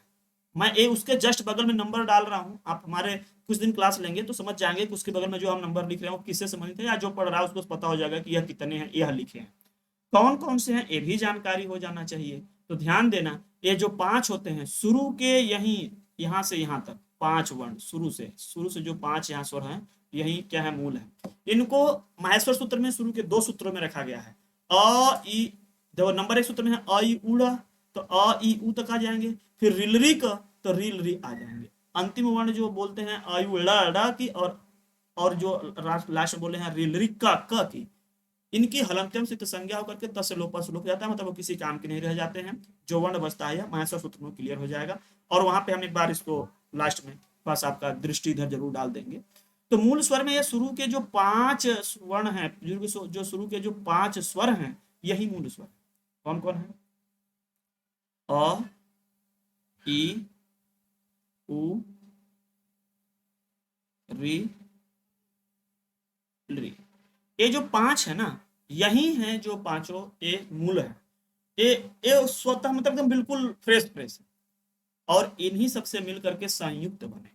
मैं ये उसके जस्ट बगल में नंबर डाल रहा हूँ, आप हमारे कुछ दिन क्लास लेंगे तो समझ जाएंगे कि उसके बगल में जो हम नंबर लिख रहे हैं वो किससे संबंधित है, या जो पढ़ रहा है उसको पता हो जाएगा कि यह कितने हैं, यह लिखे हैं। कौन कौन से हैं ये भी जानकारी हो जाना चाहिए। तो ध्यान देना, ये जो 5 होते हैं, शुरू के यही, यहाँ से यहाँ तक 5 वर्ण, शुरू से जो 5 यहाँ स्वर हैं, यही क्या है, मूल है। इनको माहेश्वर सूत्र में शुरू के 2 सूत्रों में रखा गया है। अ ई, देखो नंबर 1 सूत्र में है अ ई उड़ा, तो अ ई उ तक आ जाएंगे, फिर रिलरी का, तो रिल री आ जाएंगे। अंतिम वर्ण जो बोलते हैं आयु ड़ा की, और जो लास्ट में बोले हैं रिलरी का क की, इनकी हलंत्यम सिद्ध संज्ञा होकर के तस्य लोपा सुलोप जाता है, मतलब वो किसी काम के नहीं रह जाते हैं। जो वर्ण बचता है माहेश्वर सूत्र में क्लियर हो जाएगा, और वहां पे हम एक बार इसको लास्ट में बस आपका दृष्टि इधर जरूर डाल देंगे। तो मूल स्वर में ये शुरू के जो 5 वर्ण हैं, जो शुरू के जो 5 स्वर हैं, यही मूल स्वर। कौन कौन है? अ, ई, उ, री, ली। ये जो 5 है ना, यही है जो पांचों ये मूल है। ये ये स्वतः मतलब एकदम बिल्कुल फ्रेश फ्रेश है, और इन्हीं सबसे मिल करके संयुक्त बने।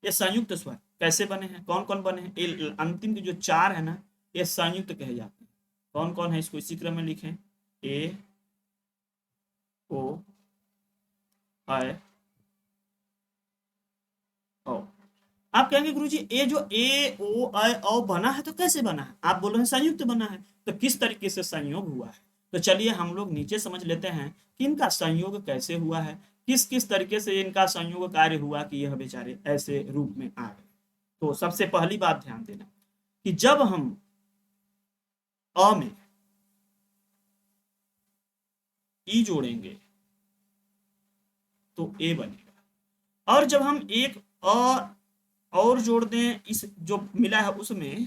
ये संयुक्त स्वर कैसे बने हैं, कौन कौन बने हैं, ये अंतिम के जो 4 है ना, ये संयुक्त कहे जाते हैं। कौन कौन है, इसको इसी क्रम में लिखें। ए, ओ, आई, ओ। आप कहेंगे गुरुजी ये जो ए ओ आई औ बना है तो कैसे बना है, आप बोल रहे हैं संयुक्त बना है, तो किस तरीके से संयोग हुआ है। तो चलिए हम लोग नीचे समझ लेते हैं कि इनका संयोग कैसे हुआ है, किस किस तरीके से इनका संयोग कार्य हुआ कि यह बेचारे ऐसे रूप में आ गए। तो सबसे पहली बात ध्यान देना कि जब हम अ में ई जोड़ेंगे तो ए बनेगा, और जब हम एक अ और जोड़ दें इस जो मिला है उसमें,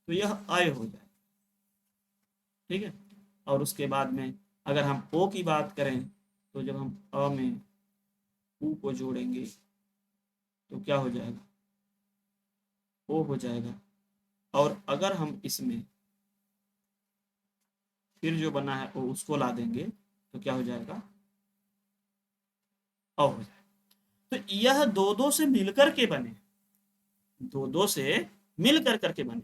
तो यह अय हो जाए। ठीक है, और उसके बाद में अगर हम ओ की बात करें तो जब हम अ में ऊ को जोड़ेंगे तो क्या हो जाएगा, ओ हो जाएगा। और अगर हम इसमें फिर जो बना है वो उसको ला देंगे तो क्या हो जाएगा, अ हो जाएगा। तो यह दो दो से मिलकर के बने, दो दो से मिल कर करके बने,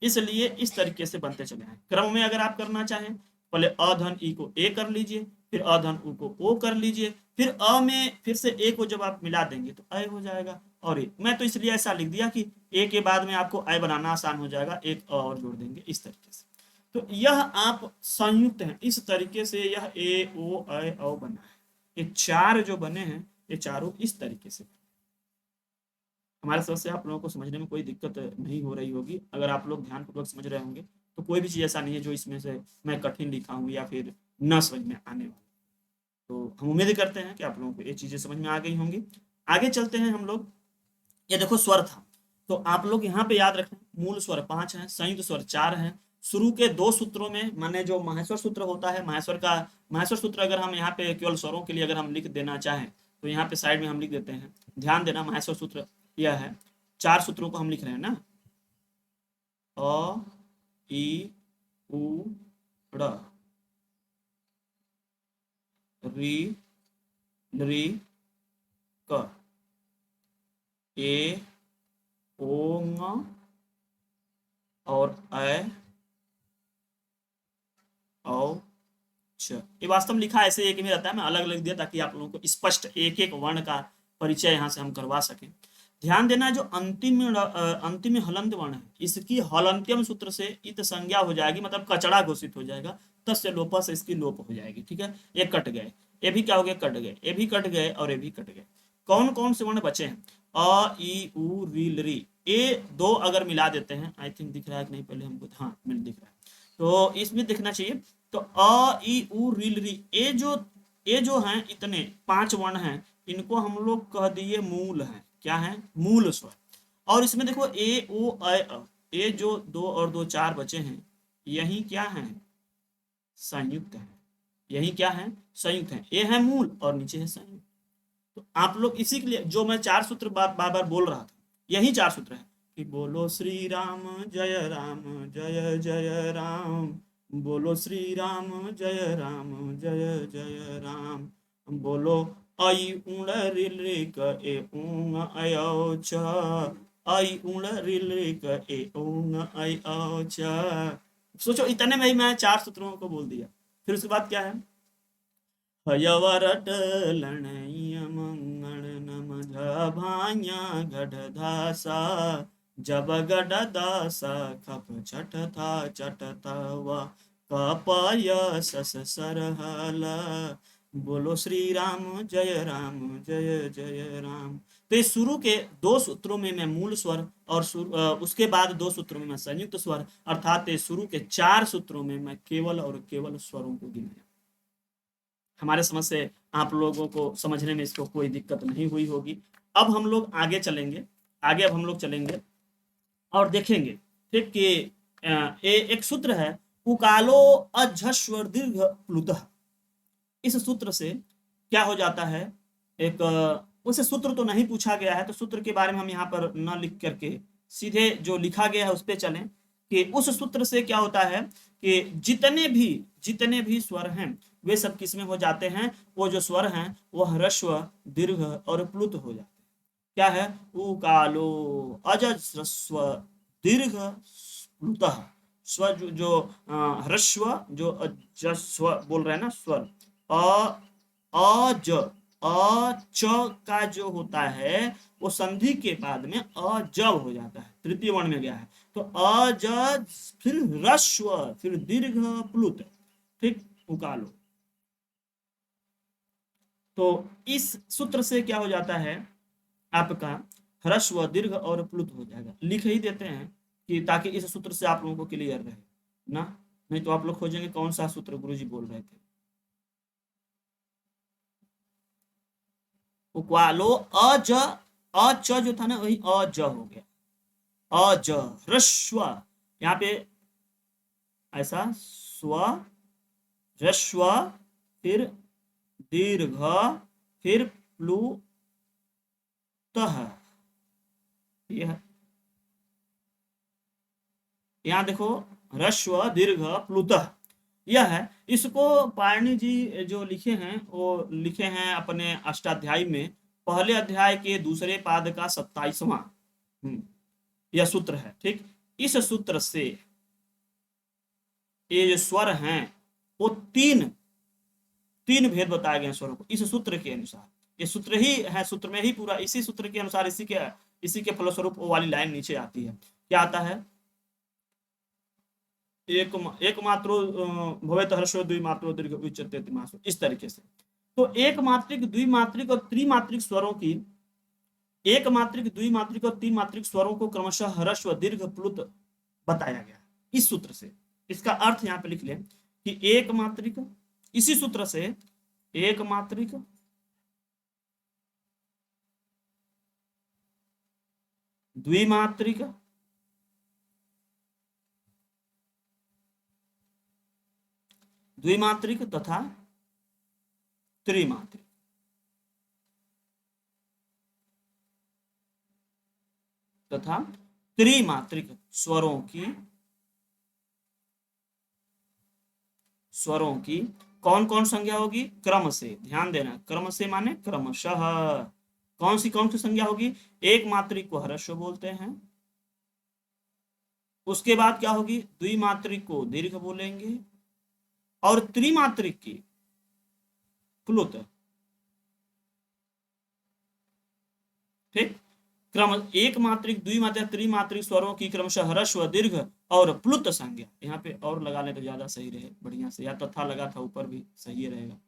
इसलिए इस तरीके से बनते चले हैं। क्रम में अगर आप करना चाहें, पहले अ धन ई को ए कर लीजिए, फिर अ धन उ को ओ कर लीजिए, फिर अ में फिर से ए को जब आप मिला देंगे तो अय हो जाएगा। और ए मैं तो इसलिए ऐसा लिख दिया कि ए के बाद में आपको अय बनाना आसान हो जाएगा, एक अ और जोड़ देंगे इस तरीके से। तो यह आप संयुक्त हैं, इस तरीके से यह ए ओ अय औ बना है। ये चार जो बने हैं ये चारों इस तरीके से। हमारे समझ से आप लोगों को समझने में कोई दिक्कत नहीं हो रही होगी, अगर आप लोग ध्यानपूर्वक समझ रहे होंगे तो कोई भी चीज़ ऐसा नहीं है जो इसमें से मैं कठिन लिखा हूँ या फिर न समझ में आने वाला। तो हम उम्मीद करते हैं कि आप लोगों को ये चीज़ें समझ में आ गई होंगी। आगे चलते हैं हम लोग। ये देखो स्वर था, तो आप लोग यहाँ पे याद रखें मूल स्वर 5 हैं, संयुक्त स्वर 4 हैं। शुरू के 2 सूत्रों में, माने जो माहेश्वर सूत्र होता है, माहेश्वर सूत्र अगर हम यहाँ पे केवल स्वरों के लिए अगर हम लिख देना चाहें तो यहाँ पे साइड में हम लिख देते हैं। ध्यान देना, माहेश्वर सूत्र यह है, 4 सूत्रों को हम लिख रहे हैं ना, अ ई उ ड़ री री क ए ओ ङ और अ औ च। ये वास्तव में लिखा ऐसे एक में रहता है, मैं अलग अलग दिया ताकि आप लोगों को स्पष्ट एक एक वर्ण का परिचय यहाँ से हम करवा सकें। ध्यान देना, जो अंतिम हलंत वर्ण है इसकी हलंत्यम सूत्र से इत संज्ञा हो जाएगी, मतलब कचड़ा घोषित हो जाएगा, तस्य लोप से इसकी लोप हो जाएगी। ठीक है, ये कट गए, ये भी क्या हो गया, कट गए, ये भी कट गए और ये भी कट गए। कौन कौन से वर्ण बचे हैं, अ ई उ री री, ये दो अगर मिला देते हैं, आई थिंक दिख रहा है कि नहीं पहले हमको, हाँ मिल दिख रहा है, तो इसमें दिखना चाहिए। तो अ ई उ री री, ये जो हैं इतने 5 वर्ण हैं, इनको हम लोग कह दिए मूल हैं। क्या है, मूल स्वर। और इसमें देखो ए ओ अ, ये जो 2 और 2 4 बचे हैं, यही क्या है, संयुक्त है। यही क्या है, संयुक्त है। ये है मूल और नीचे है संयुक्त। तो आप लोग इसी के लिए जो मैं 4 सूत्र बार बार बोल रहा था, यही 4 सूत्र है कि बोलो श्री राम जय जय राम, बोलो श्री राम जय जय राम, बोलो आई उण रिल क ए ऊंग अयो छ, आई उण रिल क ए ऊंग अयो छ। सोचो इतने में ही मैं 4 सूत्रों को बोल दिया। फिर उसके बाद क्या है, हयवरट लणैय मंगण नमझ भाया गढ़ धासा, जब गढ़ दासा खप छठ था चटता वा, कपाय सस सरहला, बोलो श्री राम जय जय राम। तो इस शुरू के 2 सूत्रों में मैं मूल स्वर और उसके बाद 2 सूत्रों में मैं संयुक्त स्वर, अर्थात शुरू के 4 सूत्रों में मैं केवल और केवल स्वरों को गिनाया। हमारे समझ से आप लोगों को समझने में इसको कोई दिक्कत नहीं हुई होगी। अब हम लोग आगे चलेंगे, आगे अब हम लोग चलेंगे और देखेंगे ठीक कि एक सूत्र है, उकालो अझस्वर दीर्घ प्लुतः। इस सूत्र से क्या हो जाता है, एक उसे सूत्र तो नहीं पूछा गया है, तो सूत्र के बारे में हम यहाँ पर न लिख करके सीधे जो लिखा गया है उस पर चलें कि उस सूत्र से क्या होता है कि जितने भी स्वर हैं वे सब किसमें हो जाते हैं, वो जो स्वर हैं वो ह्रस्व दीर्घ और प्लुत हो जाते हैं। क्या है, उकालो अजस्रस्व दीर्घ प्लुतः। स्व जो ह्रस्व जो अजस्व बोल रहे हैं ना स्वर, अ अज अ च का जो होता है वो संधि के बाद में अजब हो जाता है, तृतीय वर्ण में गया है। तो अज फिर ह्रस्व फिर दीर्घ प्लुत, ठीक, उकालो। तो इस सूत्र से क्या हो जाता है आपका, ह्रस्व दीर्घ और प्लुत हो जाएगा। लिख ही देते हैं कि ताकि इस सूत्र से आप लोगों को क्लियर रहे ना, नहीं तो आप लोग खोजेंगे कौन सा सूत्र गुरुजी बोल रहे थे। उक्वालो, अज, अच जो था ना वही अज हो गया, अज, ह्रस्व, यहाँ पे ऐसा स्व, ह्रस्व, फिर दीर्घ, फिर प्लुतः, यह यहाँ देखो, ह्रस्व दीर्घ प्लुतः, यह है। इसको पाणिनि जी जो लिखे हैं वो लिखे हैं अपने अष्टाध्यायी में, पहले अध्याय के दूसरे पाद का 27वां यह सूत्र है। ठीक, इस सूत्र से ये जो स्वर हैं वो तीन तीन भेद बताए गए स्वरों को इस सूत्र के अनुसार। ये सूत्र ही है, सूत्र में ही पूरा, इसी सूत्र के अनुसार, इसी के फलस्वरूप वो वाली लाइन नीचे आती है। क्या आता है, एक मात्रो भवेत ह्रस्व द्विमात्रो दीर्घ उच्यते त्रिमात्रो, इस तरीके से। तो एक मात्रिक, द्विमात्रिक और त्रिमात्रिक स्वरों की, एक मात्रिक, द्विमात्रिक और तीन मात्रिक स्वरों को क्रमशः ह्रस्व दीर्घ प्लुत बताया गया इस सूत्र से। इसका अर्थ यहाँ पे लिख लें कि एक मात्रिक, इसी सूत्र से एक मात्रिक, द्विमात्रिक, द्विमात्रिक तथा त्रिमात्रिक, तथा त्रिमात्रिक स्वरों की कौन कौन संज्ञा होगी, क्रम से। ध्यान देना, क्रम से माने क्रमशः। कौन सी संज्ञा होगी, एक मात्रिक को ह्रस्व बोलते हैं, उसके बाद क्या होगी, द्विमात्रिक को दीर्घ बोलेंगे, और त्रिमात्रिक की प्लुत। ठीक, क्रम एक मात्रिक, द्विमात्रिक, त्रिमात्रिक स्वरों की क्रमशः ह्रस्व दीर्घ और प्लुत संज्ञा। यहाँ पे और लगा ले तो ज्यादा सही रहे, बढ़िया से, या तथा लगा था ऊपर भी सही रहेगा।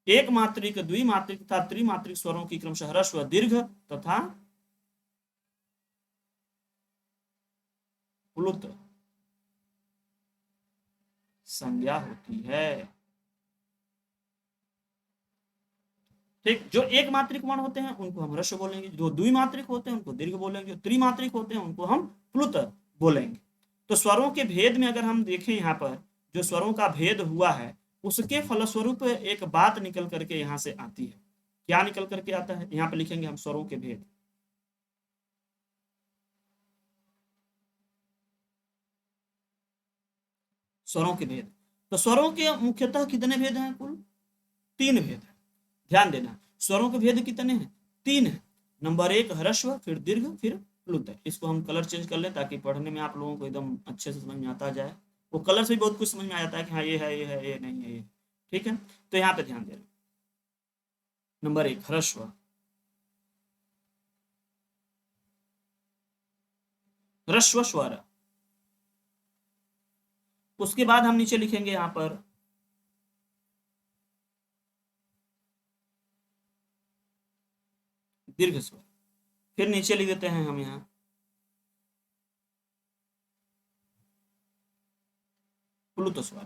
एक मात्रिक, द्विमात्रिक तथा त्रिमात्रिक स्वरों की क्रमशः ह्रस्व दीर्घ तथा प्लुत संज्ञा होती है। ठीक, जो एक मात्रिक वर्ण होते हैं उनको हम ह्रस्व बोलेंगे, जो द्विमात्रिक होते हैं उनको दीर्घ बोलेंगे, जो त्रिमात्रिक होते हैं उनको हम प्लुत बोलेंगे। तो स्वरों के भेद में अगर हम देखें, यहाँ पर जो स्वरों का भेद हुआ है उसके फलस्वरूप एक बात निकल करके यहाँ से आती है। क्या निकल करके आता है, यहाँ पे लिखेंगे हम स्वरों के भेद। स्वरों के भेद, तो स्वरों के मुख्यतः कितने भेद हैं, कुल 3 भेद है। ध्यान देना, स्वरों के भेद कितने हैं, 3 है। नंबर 1 ह्रस्व, फिर दीर्घ, फिर प्लुत। इसको हम कलर चेंज कर लें ताकि पढ़ने में आप लोगों को एकदम अच्छे से समझ में आता जाए। वो कलर से भी बहुत कुछ समझ में आ जाता है कि हाँ ये है, ये है, ये नहीं है, ये। ठीक है, तो यहाँ पे ध्यान देना, नंबर 1 ह्रस्व, ह्रस्व स्वर। उसके बाद हम नीचे लिखेंगे यहाँ पर दीर्घ स्वर, फिर नीचे लिख देते हैं हम यहाँ प्लुत स्वर।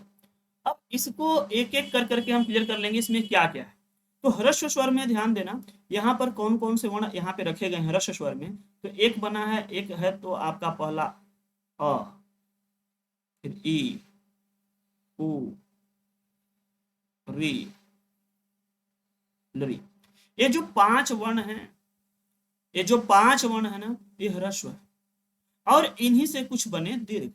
अब इसको एक एक कर करके हम क्लियर कर लेंगे इसमें क्या क्या है। तो ह्रस्व स्वर में ध्यान देना, यहाँ पर कौन कौन से वर्ण यहाँ पे रखे गए हैं ह्रस्व स्वर में। तो एक बना है, एक है तो आपका पहला अ, फिर ई, उ, री, लरी। ये जो 5 वर्ण हैं, ये जो 5 वर्ण है ना, ये ह्रस्व है, और इन्हीं से कुछ बने दीर्घ।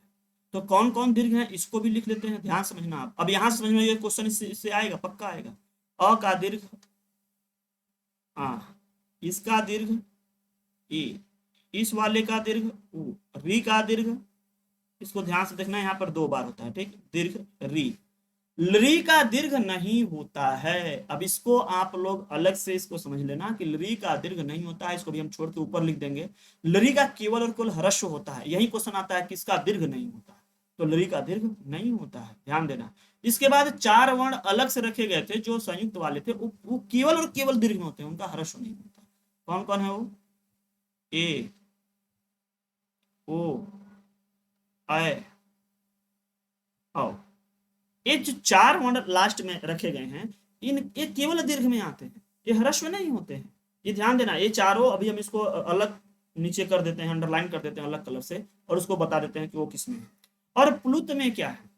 तो कौन कौन दीर्घ है इसको भी लिख लेते हैं, ध्यान समझना आप। अब यहां से समझ में, ये क्वेश्चन इससे आएगा, पक्का आएगा। अ का दीर्घ आ, इसका दीर्घ ई, इस वाले का दीर्घ उ, री का दीर्घ, इसको ध्यान से देखना, यहाँ पर 2 बार होता है। ठीक, दीर्घ री। लरी का दीर्घ नहीं होता है। अब इसको आप लोग अलग से इसको समझ लेना कि लरी का दीर्घ नहीं होता है, इसको भी हम छोड़ के ऊपर लिख देंगे। लरी का केवल और केवल ह्रस्व होता है। यही क्वेश्चन आता है किसका दीर्घ नहीं होता है, तो लरी का दीर्घ नहीं होता है, ध्यान देना। इसके बाद 4 वर्ण अलग से रखे गए थे जो संयुक्त वाले थे, वो केवल और केवल दीर्घ में होते हैं, उनका ह्रस्व नहीं होता। कौन कौन है वो? ए, ओ, ऐ, औ। ये जो 4 वर्ण लास्ट में रखे गए हैं, इन ये केवल दीर्घ में आते हैं, ये ह्रस्व नहीं होते हैं। ये ध्यान देना, ये चारों अभी हम इसको अलग नीचे कर देते हैं, अंडरलाइन कर देते हैं अलग कलर से, और उसको बता देते हैं कि वो किसमें है। और प्लुत में क्या है?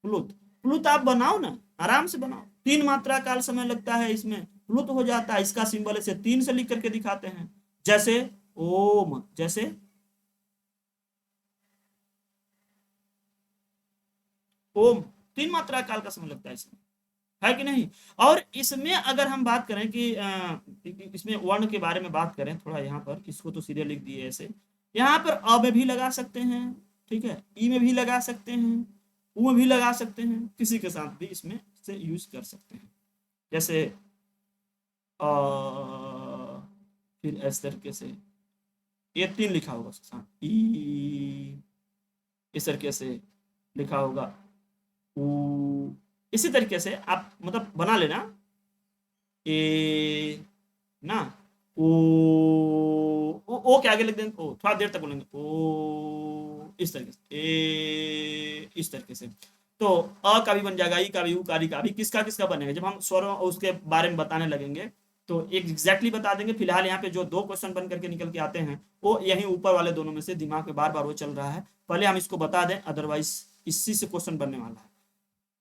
प्लुत, प्लुत आप बनाओ ना, आराम से बनाओ, 3 मात्रा काल समय लगता है इसमें, प्लुत हो जाता है। इसका सिंबल इसे 3 से लिख करके दिखाते हैं, जैसे ओम, जैसे ओम, 3 मात्रा काल का समय लगता है इसमें, है कि नहीं? और इसमें अगर हम बात करें कि इसमें वर्ण के बारे में बात करें थोड़ा, यहाँ पर इसको तो सीधे लिख दिए ऐसे, यहाँ पर अ में भी लगा सकते हैं, ठीक है, ई में भी लगा सकते हैं, उ में भी लगा सकते हैं, किसी के साथ भी इसमें से यूज कर सकते हैं, जैसे अ, फिर इस तरीके से ये 3 लिखा होगा उसके साथ, ई, इस तरीके से लिखा होगा, उ, इसी तरीके से आप मतलब बना लेना, ए, ना, ओ के आगे लिख देंगे, ओ थोड़ा देर तक बोलेंगे, ओ इस तरीके से, ए इस तरीके से। तो अ का भी बन जाएगा, ई का भी, उ का भी, किसका किसका बनेगा जब हम स्वरों उसके बारे में बताने लगेंगे, तो एक एग्जैक्टली बता देंगे। फिलहाल यहाँ पे जो 2 क्वेश्चन बन करके निकल के आते हैं, वो यही ऊपर वाले दोनों में से दिमाग में बार बार वो चल रहा है, पहले हम इसको बता दें, अदरवाइज इसी से क्वेश्चन बनने वाला है।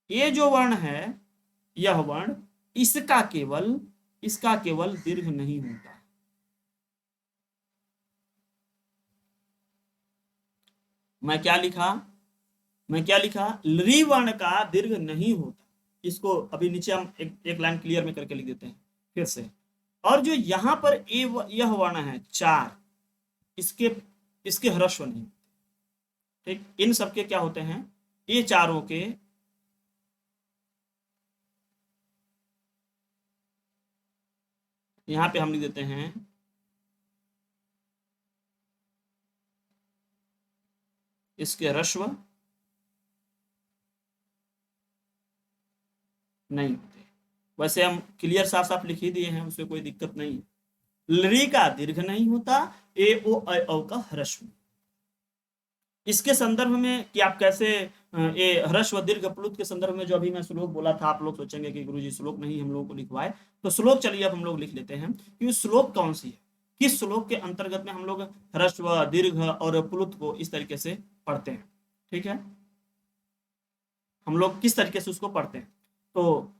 ये जो वर्ण है, यह वर्ण, इसका केवल दीर्घ नहीं होता। मैं क्या लिखा? मैं क्या लिखा? ली वर्ण का दीर्घ नहीं होता। इसको अभी नीचे हम एक लाइन क्लियर में करके लिख देते हैं फिर से। और जो यहाँ पर यह वर्ण है 4, इसके इसके ह्रस्व नहीं, ठीक, इन सबके क्या होते हैं, ये चारों के यहाँ पे हम लिख देते हैं इसके ह्रस्व नहीं होते। वैसे हम क्लियर साफ साफ लिख ही दिए हैं, उसमें कोई दिक्कत नहीं है। ली का दीर्घ नहीं होता, ए ओ औ का ह्रस्व। इसके संदर्भ में कि आप कैसे ये ह्रस्व दीर्घ प्लुत के संदर्भ में जो अभी मैं श्लोक बोला था, आप लोग सोचेंगे कि गुरुजी श्लोक नहीं हम लोगों को लिखवाए, तो श्लोक चलिए अब हम लोग लिख लेते हैं कि श्लोक कौन सी है, किस श्लोक के अंतर्गत में हम लोग ह्रस्व दीर्घ और प्लुत को इस तरीके से पढ़ते हैं, ठीक है, हम लोग किस तरीके से उसको पढ़ते हैं। तो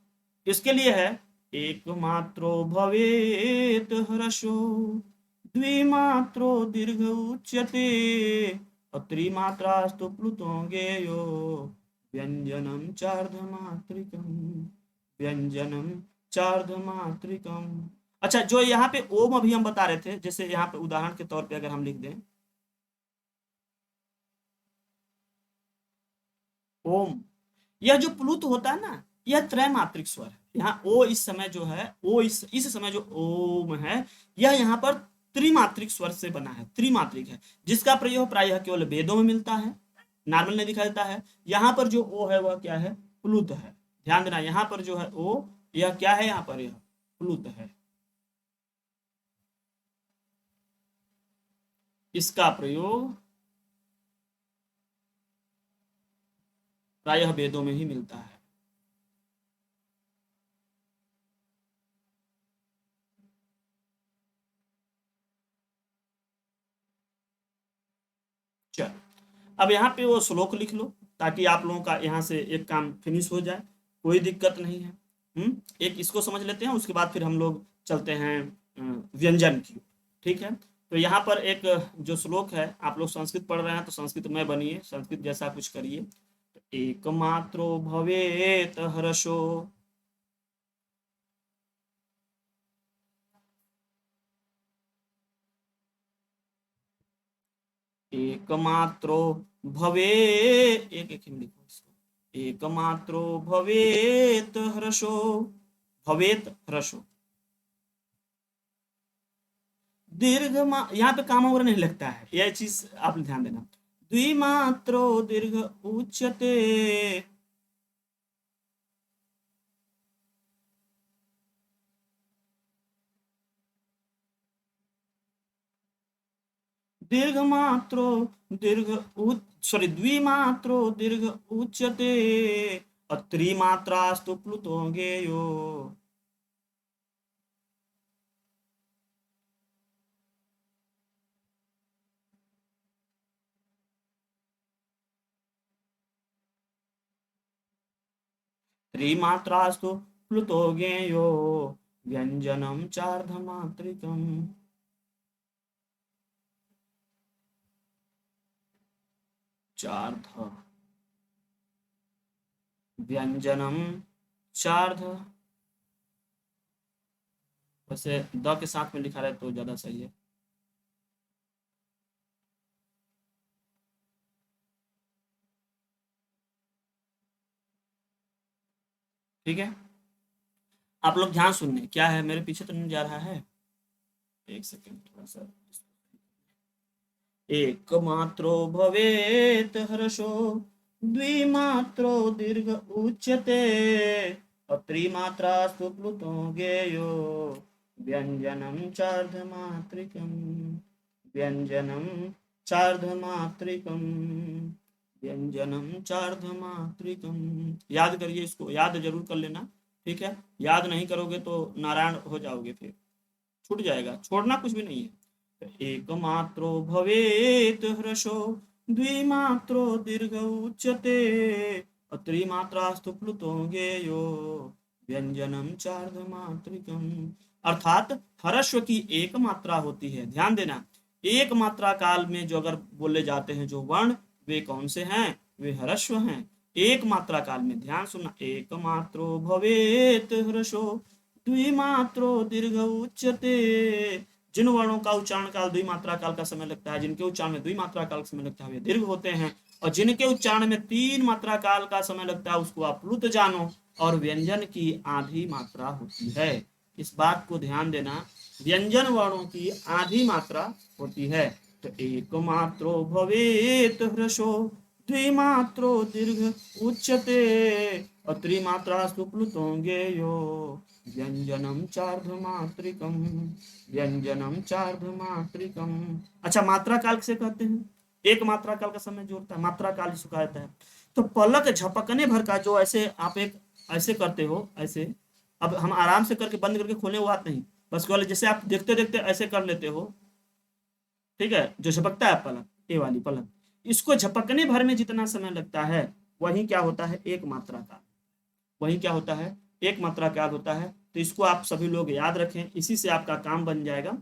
इसके लिए है, एकमात्रो भवेत ह्रस्वो द्विमात्रो दीर्घ उच्यते त्रिमात्रास्तु प्लुतो ज्ञेयो व्यंजनम चार्धमात्रिकम, व्यंजनम चार्धमात्रिकम। अच्छा, जो यहाँ पे ओम अभी हम बता रहे थे, जैसे यहाँ पे उदाहरण के तौर पे अगर हम लिख दें ओम, यह जो प्लुत होता है ना, यह त्रैमात्रिक स्वर है। यहाँ ओ इस समय जो है, ओ इस समय जो ओम है, यह यहाँ पर त्रिमात्रिक स्वर से बना है, त्रिमात्रिक है, जिसका प्रयोग प्रायः केवल वेदों में मिलता है, नॉर्मल नहीं दिखाई देता है। यहाँ पर जो ओ है वह क्या है? प्लुत है। ध्यान देना, यहाँ पर जो है ओ, यह क्या है? यहाँ पर यह प्लुत है। इसका प्रयोग प्रायः वेदों में ही मिलता है। चल, अब यहाँ पे वो श्लोक लिख लो, ताकि आप लोगों का यहाँ से एक काम फिनिश हो जाए, कोई दिक्कत नहीं है। एक इसको समझ लेते हैं, उसके बाद फिर हम लोग चलते हैं व्यंजन की, ठीक है। तो यहाँ पर एक जो श्लोक है, आप लोग संस्कृत पढ़ रहे हैं तो संस्कृत में बनिए, संस्कृत जैसा कुछ करिए। तो एकमात्रो भवेत हर्षो, एकमात्रो भवे, एक एक हिंदी को इसको, एकमात्रो भवेत हर्षो, भवेत हर्षो, दीर्घ यहाँ पे काम वगैरह नहीं लगता है, यह चीज आप ध्यान देना। द्विमात्रो दीर्घ उच्यते, दीर्घ मात्रो दीर्घ सॉरी द्विमात्रो दीर्घ उच्यते और त्रिमात्रास्तु प्लुतो गेयो। त्रिमात्रास्तु प्लुतो गेयो व्यंजनम चार्धमात्रिकम। चार्ध व्यंजनम चार्ध, वैसे द के साथ में लिखा रहे तो ज्यादा सही है। ठीक है, आप लोग ध्यान सुनने, क्या है मेरे पीछे तो नहीं जा रहा है, एक सेकेंड थोड़ा सा। एकमात्रो भवेत् हर्षो द्विमात्रो दीर्घ उच्यते और त्रिमात्रास्तु प्लुतो गेयो व्यंजनम चार्धमात्रिकम। व्यंजनम चार्धमात्रिकम। व्यंजनम चार्धमात्रिकम। याद करिए, इसको याद जरूर कर लेना। ठीक है, याद नहीं करोगे तो नारायण हो जाओगे, फिर छूट जाएगा, छोड़ना कुछ भी नहीं है। एकमात्रो भवेत् हर्षो द्विमात्रो दीर्घ उच्यते और त्रिमात्रास्तु प्लुतो गेयो व्यंजनम चार्धमात्रिकम। अर्थात हर्षव की एक मात्रा होती है, ध्यान देना। एक मात्रा काल में जो अगर बोले जाते हैं जो वर्ण, वे कौन से हैं? वे हर्षव हैं। एक मात्रा काल में, ध्यान सुनना, एक मात्रो भवेत् हर्षो द्विमात्रो दीर्घ उच्यते। जिन वर्णों का उच्चारण काल द्विमात्रा काल का समय लगता है, जिनके उच्चारण में द्विमात्रा काल का समय लगता है, वे दीर्घ होते हैं। और जिनके उच्चारण में तीन मात्रा काल का समय लगता है, उसको आप प्लुत जानो। और व्यंजन की आधी मात्रा होती है, इस बात को ध्यान देना। व्यंजन वर्णों की आधी मात्रा होती है। तो एक मात्रो भवेत् हर्षो द्विमात्रो दीर्घ उच्यते और त्रिमात्रास्तु प्लुतो गेयो व्यंजनम चार्धमात्रिकम। व्यंजनम चार्धमात्रिकम। अच्छा, मात्रा काल से कहते हैं, एक मात्रा काल का समय जोड़ता है, मात्रा काल इसको कहा जाता है। तो पलक झपकने भर का जो ऐसे आप एक ऐसे करते हो, ऐसे अब हम आराम से करके बंद करके खोले, वो बात नहीं, बस केवल जैसे आप देखते देखते ऐसे कर लेते हो। ठीक है, जो झपकता है पलक, ये वाली पलक, इसको झपकने भर में जितना समय लगता है, वही क्या होता है? एक मात्रा काल। वही क्या होता है? एक मात्रा काल होता है। तो इसको आप सभी लोग याद रखें, इसी से आपका काम बन जाएगा।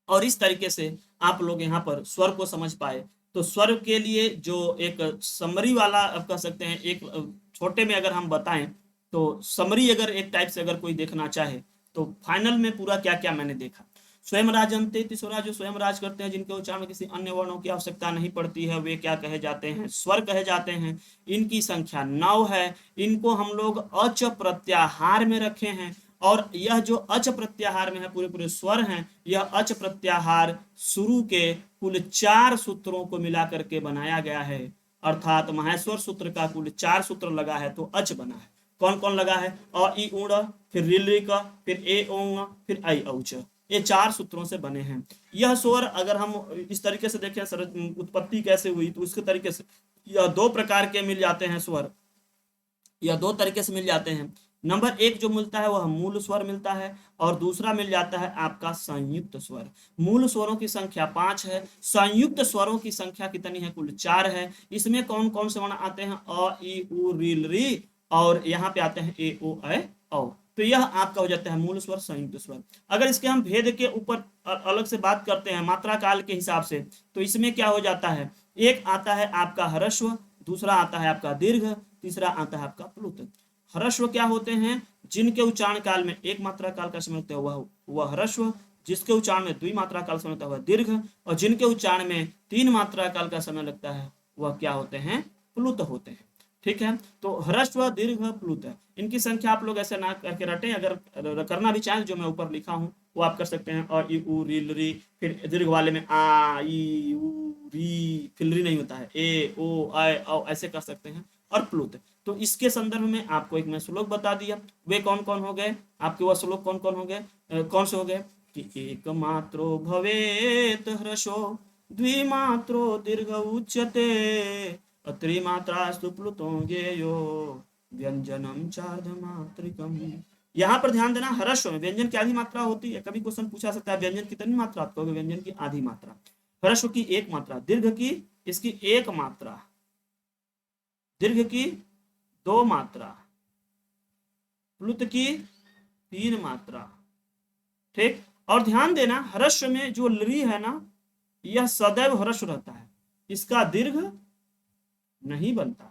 और इस तरीके से आप लोग यहाँ पर स्वर को समझ पाए। तो स्वर के लिए जो एक समरी वाला आप कह सकते हैं, एक छोटे में अगर हम बताएं तो समरी, अगर एक टाइप से अगर कोई देखना चाहे तो फाइनल में पूरा क्या क्या मैंने देखा। स्वयं राजन्ते तीसरा, जो स्वयं राज करते हैं, जिनके उच्चारण में किसी अन्य वर्णों की आवश्यकता नहीं पड़ती है, वे क्या कहे जाते हैं? स्वर कहे जाते हैं। इनकी संख्या 9 है। इनको हम लोग अच प्रत्याहार में रखे हैं। और यह जो अच प्रत्याहार में है, पूरे पूरे स्वर हैं, यह अच प्रत्याहार शुरू के कुल 4 सूत्रों को मिला करके बनाया गया है। अर्थात माहेश्वर सूत्र का कुल 4 सूत्र लगा है, तो अच बना है। कौन कौन लगा है? अ ई उड़, फिर रिल रि क, फिर ए ओंग, फिर आई औच। ये 4 सूत्रों से बने हैं। यह स्वर अगर हम इस तरीके से देखें, उत्पत्ति कैसे हुई, तो उसके तरीके से यह 2 प्रकार के मिल जाते हैं स्वर। यह 2 तरीके से मिल जाते हैं। नंबर 1 जो मिलता है वह मूल स्वर मिलता है, और दूसरा मिल जाता है आपका संयुक्त स्वर। मूल स्वरों की संख्या 5 है, संयुक्त स्वरों की संख्या कितनी है? कुल 4 है। इसमें कौन कौन से वर्ण आते हैं? अ ई उ रील री, और यहाँ पे आते हैं ए ओ ऐ औ। तो यह आपका हो जाता है मूल स्वर, संयुक्त स्वर। अगर इसके हम भेद के ऊपर अलग से बात करते हैं मात्रा काल के हिसाब से, तो इसमें क्या हो जाता है? एक आता है आपका ह्रस्व, दूसरा आता है आपका दीर्घ, तीसरा आता है आपका प्लुत। ह्रस्व क्या होते हैं? जिनके उच्चारण काल में एक मात्रा काल का समय होता है वह ह्रस्व, जिसके उच्चारण में द्विमात्रा काल समय होता है वह दीर्घ, और जिनके उच्चारण में 3 मात्रा काल का समय लगता है वह क्या होते हैं? प्लुत होते हैं। ठीक है, तो ह्रस्व दीर्घ प्लुत, इनकी संख्या आप लोग ऐसे ना करके रटे। अगर करना भी चाहें, जो मैं ऊपर लिखा हूँ वो आप कर सकते हैं। और ई उ रील री, फिर दीर्घ वाले में आ ई उ री, फिर री नहीं होता है, ए ओ ऐ औ, ऐसे कर सकते हैं। और प्लुत, तो इसके संदर्भ में आपको एक मैं श्लोक बता दिया। वे कौन कौन हो गए आपके? वह श्लोक कौन कौन हो गए? कौन से हो गए? कि एक मात्रो भवेत हर्षो द्विमात्रो दीर्घ उच्यते त्रिमात्रास्तु प्लुतो ज्ञेयो व्यंजनम चार्धमात्रिकम। यहाँ पर ध्यान देना, हर्ष में व्यंजन की आधी मात्रा होती है। कभी क्वेश्चन पूछा सकता है व्यंजन कितनी मात्रा, आप कहोगे व्यंजन की आधी मात्रा। हर्ष की एक मात्रा, दीर्घ की इसकी एक मात्रा, दीर्घ की दो मात्रा, प्लुत की तीन मात्रा। ठीक, और ध्यान देना हर्ष में जो लरी है ना, यह सदैव हर्ष रहता है, इसका दीर्घ नहीं बनता।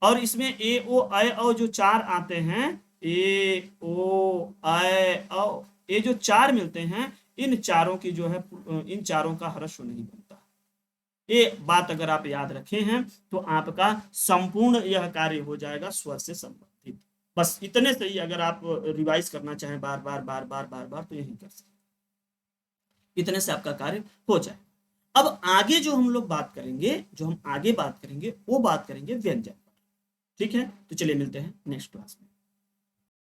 और इसमें ए ओ अय औ जो चार आते हैं, ए ओ अय औ, ये जो चार मिलते हैं, इन चारों की जो है, इन चारों का हर्ष नहीं बनता। ये बात अगर आप याद रखे हैं तो आपका संपूर्ण यह कार्य हो जाएगा स्वर से संबंधित। बस इतने से ही अगर आप रिवाइज करना चाहें बार बार बार बार बार बार तो यही कर सकते, इतने से आपका कार्य हो जाए। अब आगे जो हम लोग बात करेंगे, जो हम आगे बात करेंगे वो बात करेंगे व्यंजन पर। ठीक है, तो चलिए मिलते हैं नेक्स्ट क्लास में।